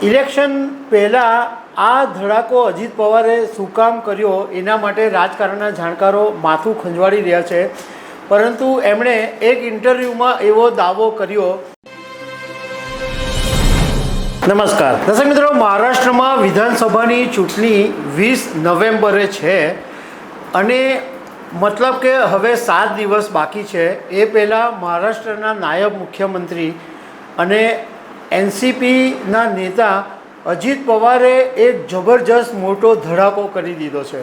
Election પહેલાં આ ધડાકો અજીત પવારે શું કામ કર્યો એના માટે રાજકારણના જાણકારો માથું ખંજવાળી રહ્યા છે, પરંતુ એમણે એક ઇન્ટરવ્યૂમાં એવો દાવો કર્યો. નમસ્કાર દર્શક મિત્રો, મહારાષ્ટ્રમાં વિધાનસભાની ચૂંટણી 20 નવેમ્બરે છે અને મતલબ કે હવે 7 દિવસ બાકી છે. એ પહેલાં મહારાષ્ટ્રના નાયબ મુખ્યમંત્રી અને એનસીપીના નેતા અજીત પવારે એક જબરજસ્ત મોટો ધડાકો કરી દીધો છે.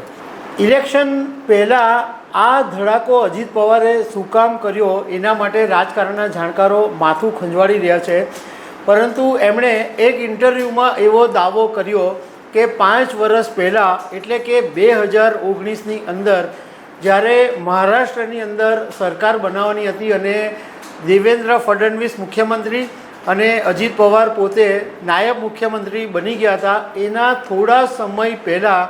ઇલેક્શન પહેલાં આ ધડાકો અજીત પવારે શું કામ કર્યો એના માટે રાજકારણના જાણકારો માથું ખંજવાળી રહ્યા છે, પરંતુ એમણે એક ઇન્ટરવ્યૂમાં એવો દાવો કર્યો કે 5 વર્ષ પહેલાં એટલે કે 2019ની અંદર જ્યારે મહારાષ્ટ્રની અંદર સરકાર બનાવવાની હતી અને દેવેન્દ્ર ફડણવીસ મુખ્યમંત્રી અને અજીત પવાર પોતે નાયબ મુખ્યમંત્રી બની ગયા હતા, એના થોડા સમય પહેલાં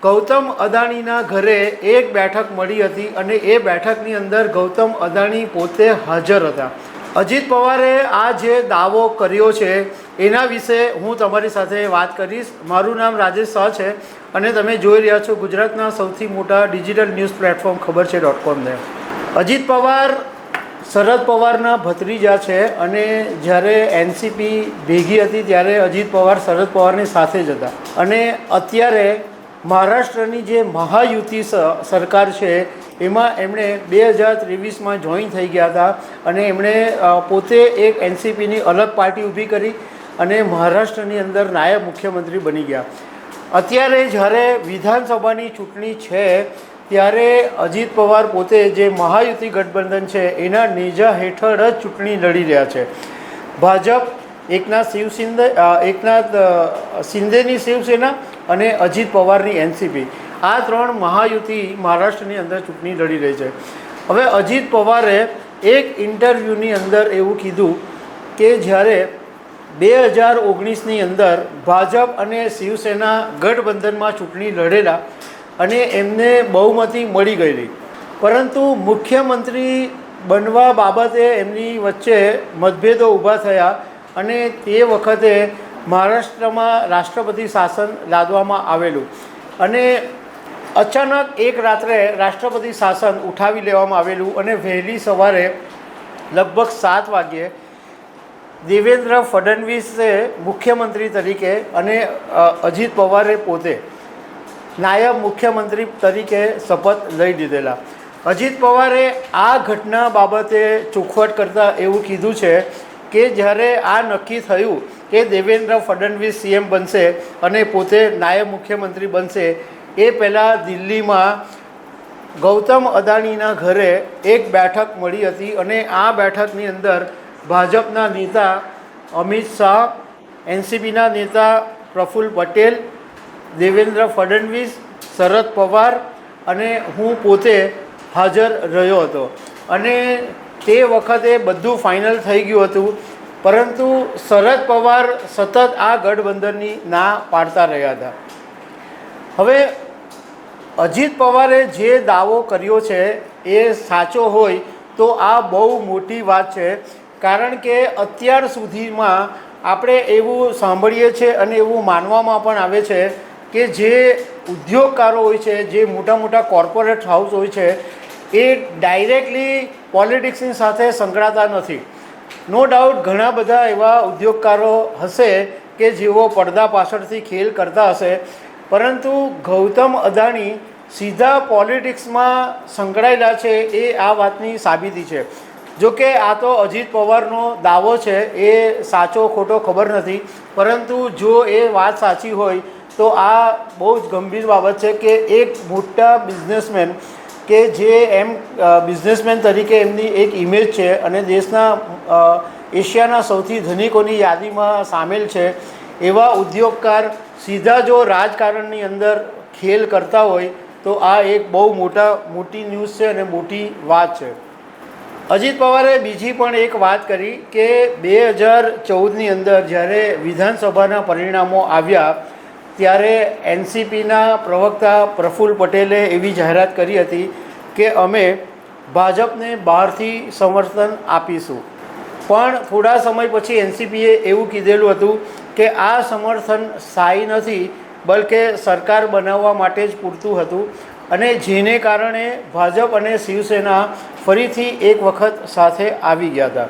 ગૌતમ અદાણીના ઘરે એક બેઠક મળી હતી અને એ બેઠકની અંદર ગૌતમ અદાણી પોતે હાજર હતા. અજીત પવારે આ જે દાવો કર્યો છે એના વિશે હું તમારી સાથે વાત કરીશ. મારું નામ રાજેશ શાહ છે અને તમે જોઈ રહ્યા છો ગુજરાતના સૌથી મોટા ડિજિટલ ન્યૂઝ પ્લેટફોર્મ ખબર છે.com ને. અજીત પવાર શરદ પવારના ભત્રીજા છે અને જ્યારે એનસીપી ભેગી હતી ત્યારે અજીત પવાર શરદ પવારની સાથે જ હતા અને અત્યારે મહારાષ્ટ્રની જે મહાયુતિ સરકાર છે એમાં એમણે 2023માં જોઈન થઈ ગયા હતા અને એમણે પોતે એક એનસીપીની અલગ પાર્ટી ઊભી કરી અને મહારાષ્ટ્રની અંદર નાયબ મુખ્યમંત્રી બની ગયા. અત્યારે જ્યારે વિધાનસભાની ચૂંટણી છે ત્યારે અજીત પવાર પોતે જે મહાયુતિ ગઠબંધન છે એના નેજા હેઠળ જ ચૂંટણી લડી રહ્યા છે. ભાજપ, એકનાથ શિંદેની શિવસેના અને અજીત પવારની એનસીપી, આ 3 મહાયુતિ મહારાષ્ટ્રની અંદર ચૂંટણી લડી રહી છે. હવે અજીત પવારે એક ઇન્ટરવ્યૂની અંદર એવું કીધું કે જ્યારે 2019ની અંદર ભાજપ અને શિવસેના ગઠબંધનમાં ચૂંટણી લડેલા અને એમને બહુમતી મળી ગયેલી, પરંતુ મુખ્યમંત્રી બનવા બાબતે એમની વચ્ચે મતભેદો ઊભા થયા અને તે વખતે મહારાષ્ટ્રમાં રાષ્ટ્રપતિ શાસન લાદવામાં આવેલું અને અચાનક એક રાત્રે રાષ્ટ્રપતિ શાસન ઉઠાવી લેવામાં આવેલું અને વહેલી સવારે લગભગ 7 વાગ્યે દેવેન્દ્ર ફડણવીસે મુખ્યમંત્રી તરીકે અને અજીત પવારે પોતે નાયબ મુખ્યમંત્રી તરીકે શપથ લઈ લીધેલા. અજીત પવારે આ ઘટના બાબતે ચોખવટ કરતાં એવું કીધું છે કે જ્યારે આ નક્કી થયું કે દેવેન્દ્ર ફડણવીસ સીએમ બનશે અને પોતે નાયબ મુખ્યમંત્રી બનશે, એ પહેલાં દિલ્હીમાં ગૌતમ અદાણીના ઘરે એક બેઠક મળી હતી અને આ બેઠકની અંદર ભાજપના નેતા અમિત શાહ, એનસીપીના નેતા પ્રફુલ્લ પટેલ, દેવેન્દ્ર ફડણવીસ, શરદ પવાર અને હું પોતે હાજર રહ્યો હતો અને તે વખતે બધું ફાઇનલ થઈ ગયું હતું, પરંતુ શરદ પવાર સતત આ ગઠબંધનની ના પાડતા રહ્યા હતા. હવે અજીત પવારે જે દાવો કર્યો છે એ સાચો હોય તો આ બહુ મોટી વાત છે, કારણ કે અત્યાર સુધીમાં આપણે એવું સાંભળીએ છીએ અને એવું માનવામાં પણ આવે છે કે જે ઉદ્યોગકારો હોય છે, જે મોટા મોટા કોર્પોરેટ હાઉસ હોય છે, એ ડાયરેક્ટલી પોલિટિક્સની સાથે સંકળાતા નથી. નો ડાઉટ ઘણા બધા એવા ઉદ્યોગકારો હશે કે જેઓ પડદા પાછળથી ખેલ કરતા હશે, પરંતુ ગૌતમ અદાણી સીધા પોલિટિક્સમાં સંકળાયેલા છે એ આ વાતની સાબિતી છે. જોકે આ તો અજીત પવારનો દાવો છે, એ સાચો ખોટો ખબર નથી, પરંતુ જો એ વાત સાચી હોય તો આ બહુ જ ગંભીર બાબત છે કે એક મોટા બિઝનેસમેન કે જે બિઝનેસમેન તરીકે એમની એક ઇમેજ છે અને દેશના એશિયાના સૌથી ધનિકોની યાદીમાં સામેલ છે, એવા ઉદ્યોગકાર સીધા જો રાજકારણની અંદર ખેલ કરતા હોય તો આ એક બહુ મોટી ન્યૂઝ છે અને મોટી વાત છે. અજીત પવારે બીજી પણ એક વાત કરી કે 2014ની અંદર જ્યારે વિધાનસભાના પરિણામો આવ્યા ત્યારે એનસીપીના પ્રવક્તા પ્રફુલ્લ પટેલે એવી જાહેરાત કરી હતી કે અમે ભાજપને બહારથી સમર્થન આપીશું, પણ થોડા સમય પછી એનસીપીએ એવું કીધેલું હતું કે આ સમર્થન સ્થાયી નથી, બલકે સરકાર બનાવવા માટે જ પૂરતું હતું, અને જેને કારણે ભાજપ અને શિવસેના ફરીથી એક વખત સાથે આવી ગયા હતા.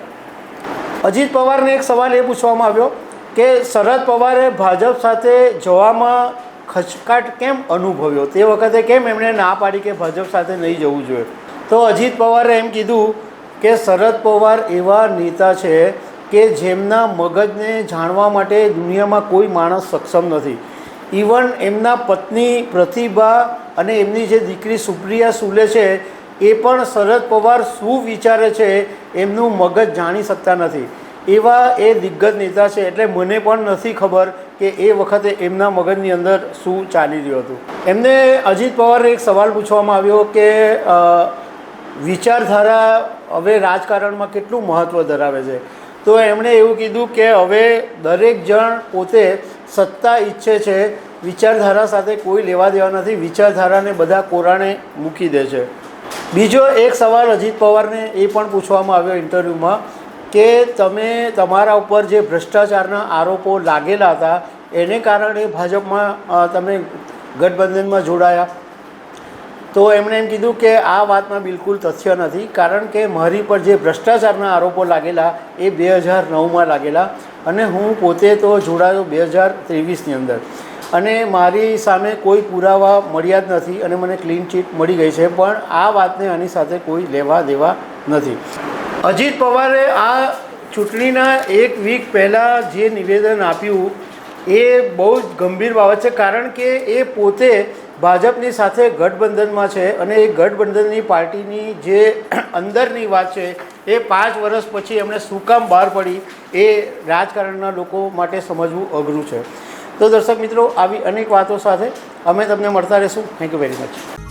અજીત પવારને એક સવાલ એ પૂછવામાં આવ્યો કે શરદ પવારે ભાજપ સાથે જવામાં ખચકાટ કેમ અનુભવ્યો, તે વખતે કેમ એમણે ના પાડી કે ભાજપ સાથે નહીં જવું જોઈએ. તો અજીત પવારે એમ કીધું કે શરદ પવાર એવા નેતા છે કે જેમના મગજને જાણવા માટે દુનિયામાં કોઈ માણસ સક્ષમ નથી. ઇવન એમના પત્ની પ્રતિભા અને એમની જે દીકરી સુપ્રિયા સુલે છે એ પણ શરદ પવાર શું વિચારે છે એમનું મગજ જાણી શકતા નથી. એવા એ દિગ્ગજ નેતા છે, એટલે મને પણ નથી ખબર કે એ વખતે એમના મગજની અંદર શું ચાલી રહ્યું હતું. એમને અજીત પવારને એક સવાલ પૂછવામાં આવ્યો કે વિચારધારા હવે રાજકારણમાં કેટલું મહત્ત્વ ધરાવે છે. તો એમણે એવું કીધું કે હવે દરેક જણ પોતે સત્તા ઈચ્છે છે, વિચારધારા સાથે કોઈ લેવા દેવા નથી, વિચારધારાને બધા કોરાણે મૂકી દે છે. બીજો એક સવાલ અજીત પવારને એ પણ પૂછવામાં આવ્યો ઇન્ટરવ્યૂમાં કે તમે તમારા ઉપર જે ભ્રષ્ટાચારના આરોપો લાગેલા હતા એને કારણે ભાજપમાં તમે ગઠબંધનમાં જોડાયા. તો એમણે એમ કીધું કે આ વાતમાં બિલકુલ તથ્ય નથી, કારણ કે મારી પર જે ભ્રષ્ટાચારના આરોપો લાગેલા એ 2009માં લાગેલા, અને હું પોતે તો જોડાયો 2023ની અંદર, અને મારી સામે કોઈ પુરાવા મળ્યા જ નથી અને મને ક્લીન ચીટ મળી ગઈ છે, પણ આ વાતને આની સાથે કોઈ લેવા દેવા નથી. અજીત પવારે આ ચૂંટણીના એક વીક પહેલાં જે નિવેદન આપ્યું એ બહુ જ ગંભીર બાબત છે, કારણ કે એ પોતે ભાજપની સાથે ગઠબંધનમાં છે, અને એ ગઠબંધનની પાર્ટીની જે અંદરની વાત છે એ 5 વર્ષ પછી એમણે શું કામ બહાર પડી એ રાજકારણના લોકો માટે સમજવું અઘરું છે. તો દર્શક મિત્રો, આવી અનેક વાતો સાથે અમે તમને મળતા રહીશું. Thank you very much.